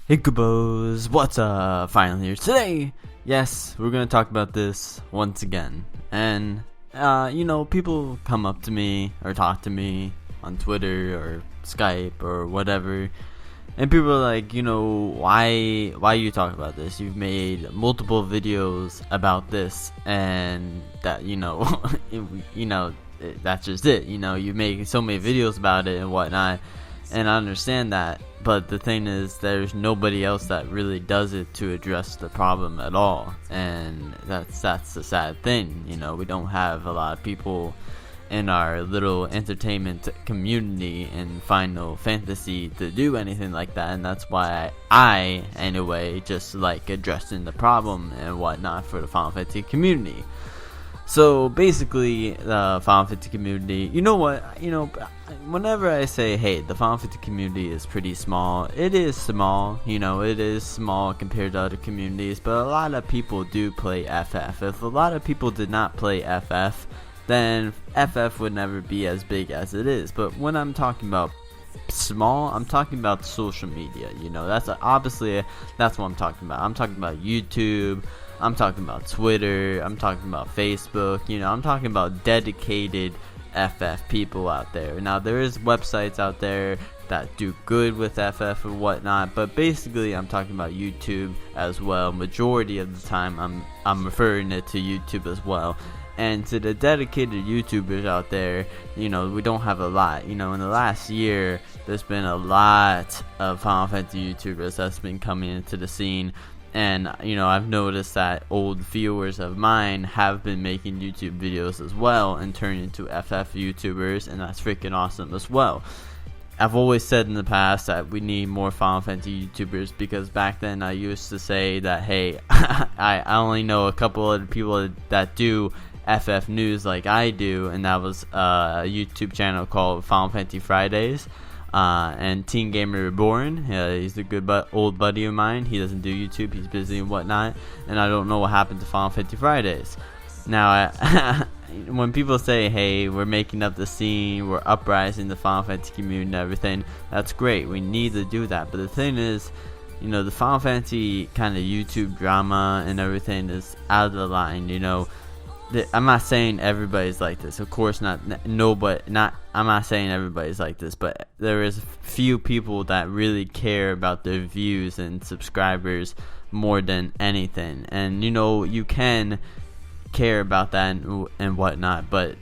Hey Goobos, what's up? Finally here today. Yes, we're gonna talk about this once again. And people come up to me or talk to me on Twitter or Skype or whatever, and people are like, why you talk about this? You've made multiple videos about this, and that that's just it. You make so many videos about it and whatnot, and I understand that. But the thing is, there's nobody else that really does it to address the problem at all, and that's the sad thing. We don't have a lot of people in our little entertainment community in Final Fantasy to do anything like that, and that's why I anyway just like addressing the problem and whatnot for the Final Fantasy community. So basically, the Final Fantasy community, whenever I say, hey, the Final Fantasy community is pretty small, it is small, it is small compared to other communities, but a lot of people do play FF. If a lot of people did not play FF, then FF would never be as big as it is. But when I'm talking about small, I'm talking about social media. That's obviously that's what I'm talking about. I'm talking about YouTube, I'm talking about Twitter, I'm talking about Facebook. I'm talking about dedicated FF people out there. Now there is websites out there that do good with FF and whatnot, but basically I'm talking about YouTube as well. Majority of the time I'm referring it to YouTube as well. And to the dedicated YouTubers out there, we don't have a lot. In the last year, there's been a lot of Final Fantasy YouTubers that's been coming into the scene. And, I've noticed that old viewers of mine have been making YouTube videos as well and turning into FF YouTubers, and that's freaking awesome as well. I've always said in the past that we need more Final Fantasy YouTubers, because back then I used to say that, hey, I only know a couple of people that do FF news like I do, and that was a YouTube channel called Final Fantasy Fridays, and Teen Gamer Reborn. He's a good old buddy of mine. He doesn't do YouTube, he's busy and whatnot, and I don't know what happened to Final Fantasy Fridays. Now, when people say, hey, we're making up the scene, we're uprising the Final Fantasy community and everything, that's great, we need to do that. But the thing is, the Final Fantasy kind of YouTube drama and everything is out of the line. I'm not saying everybody's like this, of course not. I'm not saying everybody's like this, but there is few people that really care about their views and subscribers more than anything. And you can care about that and whatnot, but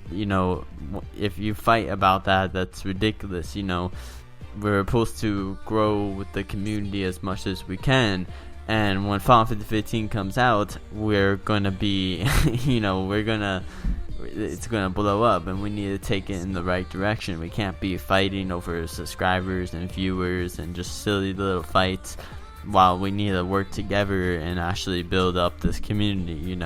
if you fight about that, that's ridiculous. We're supposed to grow with the community as much as we can. And when Final Fantasy 15 comes out, we're gonna be, it's gonna blow up, and we need to take it in the right direction. We can't be fighting over subscribers and viewers and just silly little fights, while we need to work together and actually build up this community.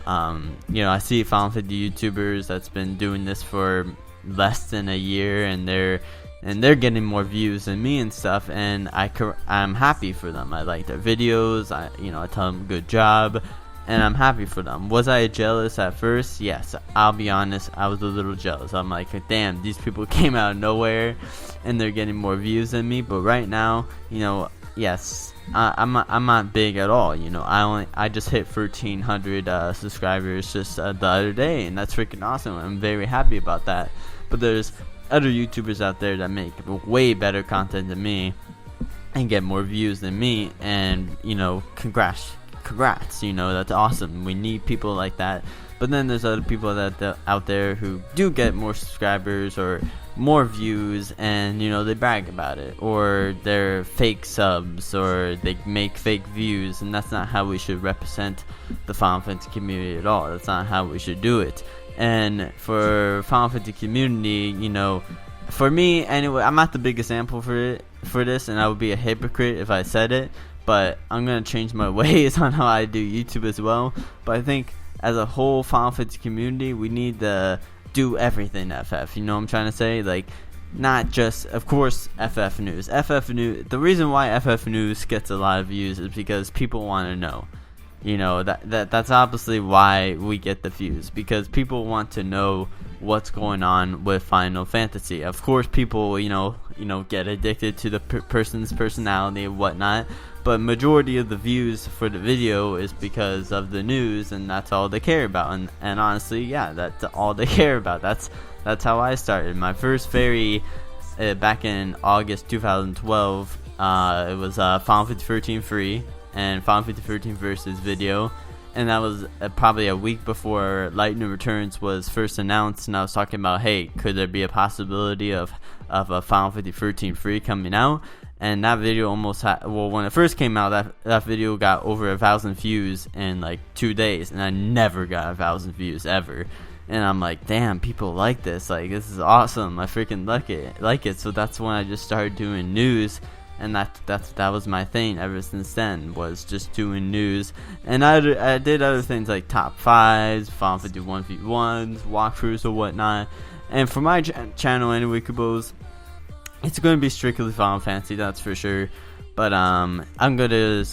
I see Final Fantasy YouTubers that's been doing this for less than a year, and they're getting more views than me and stuff, and I'm happy for them. I like their videos. I tell them good job, and I'm happy for them. Was I jealous at first? Yes, I'll be honest, I was a little jealous. I'm like, damn, these people came out of nowhere and they're getting more views than me. But right now, yes, I'm not big at all. I just hit 1,300 subscribers just the other day, and that's freaking awesome. I'm very happy about that. But there's other YouTubers out there that make way better content than me and get more views than me, and congrats, that's awesome. We need people like that. But then there's other people that out there who do get more subscribers or more views, and they brag about it, or they're fake subs, or they make fake views, and that's not how we should represent the Final Fantasy community at all. That's not how we should do it. And for Final Fantasy community, for me anyway, I'm not the biggest example for this, and I would be a hypocrite if I said it, but I'm gonna change my ways on how I do YouTube as well. But I think as a whole Final Fantasy community, we need to do everything FF. What I'm trying to say? Like, not just, of course, FF news. The reason why FF news gets a lot of views is because people want to know. you know, that's obviously why we get the views, because people want to know what's going on with Final Fantasy. Of course, people, get addicted to the person's personality and whatnot, but majority of the views for the video is because of the news, and that's all they care about. And honestly, yeah, that's all they care about. That's how I started. My first back in August 2012, it was Final Fantasy 13 free and Final Fantasy 13 Versus video, and that was probably a week before Lightning Returns was first announced, and I was talking about, hey, could there be a possibility of a Final Fantasy 13 free coming out? And that video almost when it first came out, that video got over 1,000 views in like 2 days, and I never got 1,000 views ever. And I'm like, damn, people like this. Like, this is awesome. I freaking like it. So that's when I just started doing news, and that was my thing ever since then, was just doing news. And I did other things like top 5s, Final Fantasy 1v1s, walkthroughs or whatnot. And for my channel anyway, Kubos, it's going to be strictly Final Fantasy, that's for sure. But I'm gonna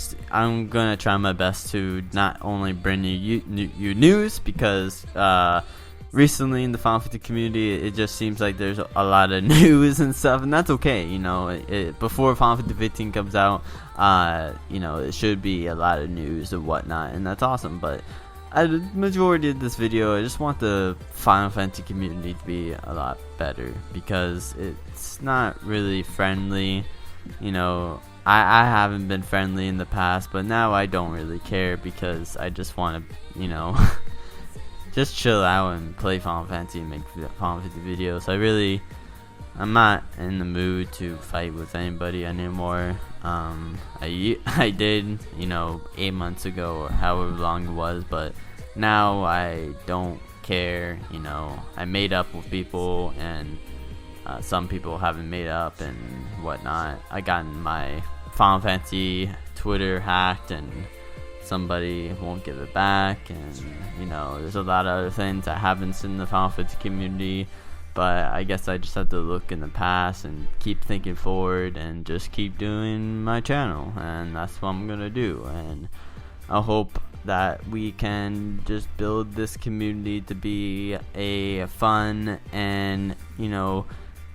try my best to not only bring you news, because recently in the Final Fantasy community, it just seems like there's a lot of news and stuff, and that's okay. Before Final Fantasy 15 comes out, it should be a lot of news and whatnot, and that's awesome. But the majority of this video, I just want the Final Fantasy community to be a lot better, because it's not really friendly. I haven't been friendly in the past, but now I don't really care, because I just want to, just chill out and play Final Fantasy and make Final Fantasy videos. I'm not in the mood to fight with anybody anymore. I did, 8 months ago or however long it was, but now I don't care. I made up with people, and some people haven't made up and whatnot. I got my Final Fantasy Twitter hacked, and somebody won't give it back, and there's a lot of other things that happens in the Final Fantasy community. But I guess I just have to look in the past and keep thinking forward, and just keep doing my channel, and that's what I'm gonna do. And I hope that we can just build this community to be a fun and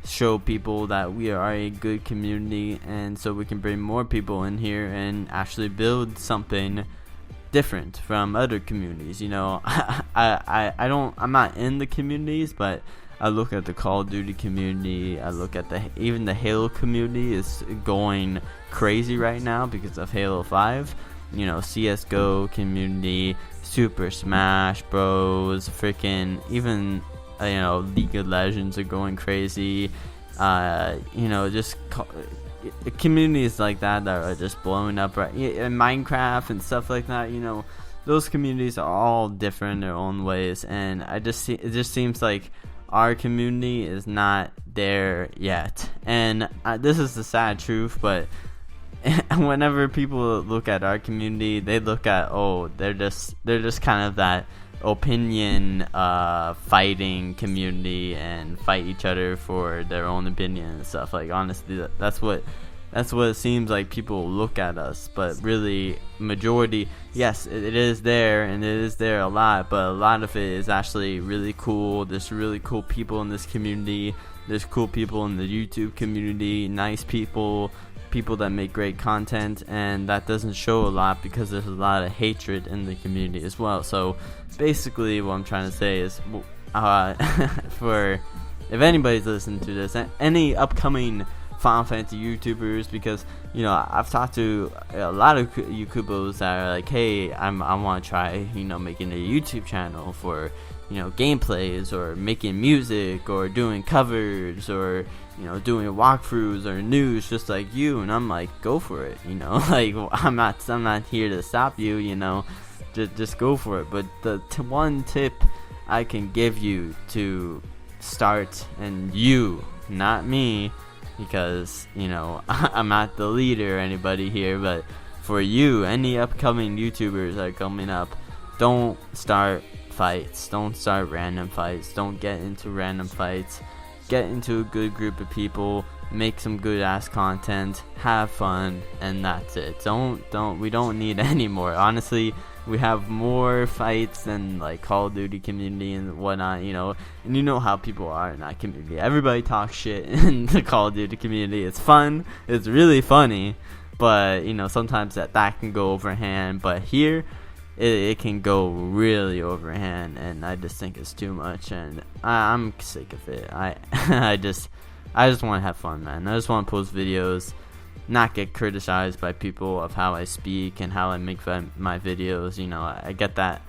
show people that we are a good community, and so we can bring more people in here and actually build something different from other communities. I'm not in the communities, but I look at the Call of Duty community, I look at even the Halo community is going crazy right now because of Halo 5. CSGO community, Super Smash Bros, freaking even League of Legends are going crazy. Just communities like that are just blowing up, right? And Minecraft and stuff like that. Those communities are all different in their own ways, and it just seems like our community is not there yet. And this is the sad truth, but whenever people look at our community, they look at, they're just kind of that opinion fighting community, and fight each other for their own opinion and stuff. Like, honestly, that's what it seems like people look at us. But really, majority, yes, it is there, and it is there a lot, but a lot of it is actually really cool. There's really cool people in this community. There's cool people in the YouTube community, nice people that make great content, and that doesn't show a lot because there's a lot of hatred in the community as well. So basically what I'm trying to say is, for if anybody's listening to this, any upcoming Final Fantasy YouTubers, because I've talked to a lot of YouTubers that are like, hey, I want to try making a YouTube channel for gameplays, or making music, or doing covers, or doing walkthroughs or news, just like you. And I'm like, go for it. Like, I'm not here to stop you. Just go for it. But the one tip I can give you to start, and you, not me, because I'm not the leader or anybody here, but for you, any upcoming YouTubers that are coming up, don't start fights. Don't start random fights. Don't get into random fights. Get into a good group of people, make some good ass content, have fun, and that's it. We don't need any more. Honestly, we have more fights than like Call of Duty community and whatnot, you know. And you know how people are in that community. Everybody talks shit in the Call of Duty community. It's fun. It's really funny. But, you know, sometimes that can go overhand. But here, it can go really overhand. And I just think it's too much. And I'm sick of it. I just want to have fun, man. I just want to post videos, not get criticized by people of how I speak and how I make my videos. You know, I get that.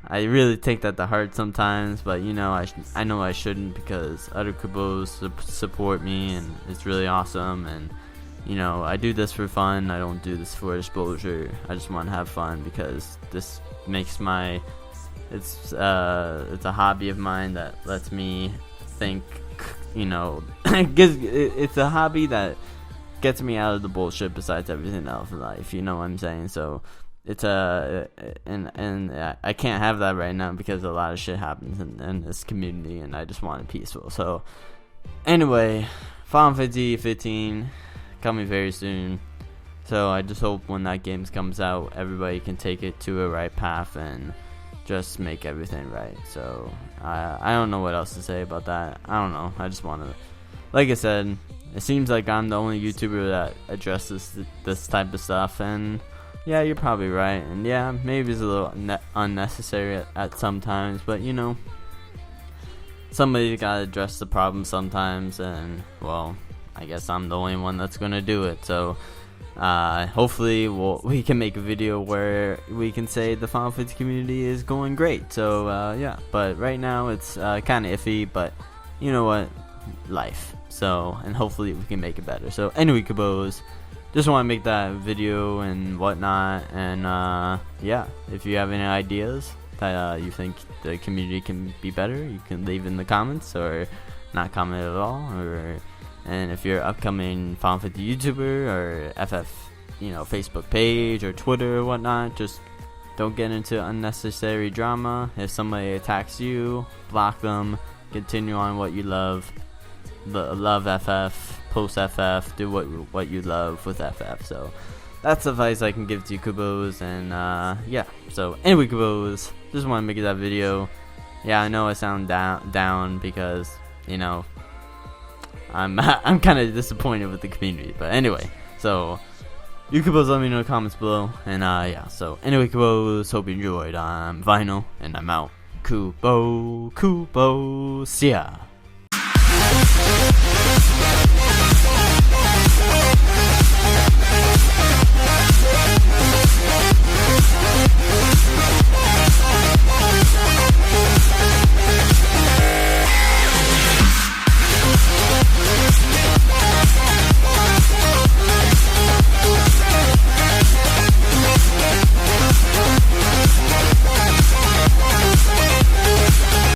I really take that to heart sometimes, but you know, I know I shouldn't, because other Kubos support me, and it's really awesome. And you know, I do this for fun. I don't do this for exposure. I just want to have fun, because this makes it's a hobby of mine that lets me think. You know, it's a hobby that gets me out of the bullshit besides everything else in life, you know what I'm saying? So it's and I can't have that right now, because a lot of shit happens in this community, and I just want it peaceful. So anyway, Final Fantasy 15 coming very soon, so I just hope when that game comes out, everybody can take it to a right path and just make everything right. So I don't know what else to say about that. I don't know. I just want to, like I said, it seems like I'm the only YouTuber that addresses this type of stuff, and yeah, you're probably right, and yeah, maybe it's a little unnecessary at sometimes, but you know, somebody's gotta address the problem sometimes, and well, I guess I'm the only one that's gonna do it. So hopefully we can make a video where we can say the Final Fantasy community is going great. So yeah, but right now it's kind of iffy, but you know what, life. So, and hopefully we can make it better. So anyway, Kubos, just want to make that video and whatnot, and yeah, if you have any ideas that you think the community can be better, you can leave in the comments, or not comment at all. And if you're upcoming Final Fantasy YouTuber or FF, you know, Facebook page or Twitter or whatnot, just don't get into unnecessary drama. If somebody attacks you, block them. Continue on what you love. Love FF, post FF, do what you love with FF. So that's advice I can give to you, Kubos. And yeah, so anyway, Kubos, just want to make that video. Yeah, I know I sound down because, you know, I'm kind of disappointed with the community, but anyway, so you Kubos, let me know in the comments below. And yeah, so anyway, Kubos, hope you enjoyed. I'm Vinyl, and I'm out. Kubo, see ya.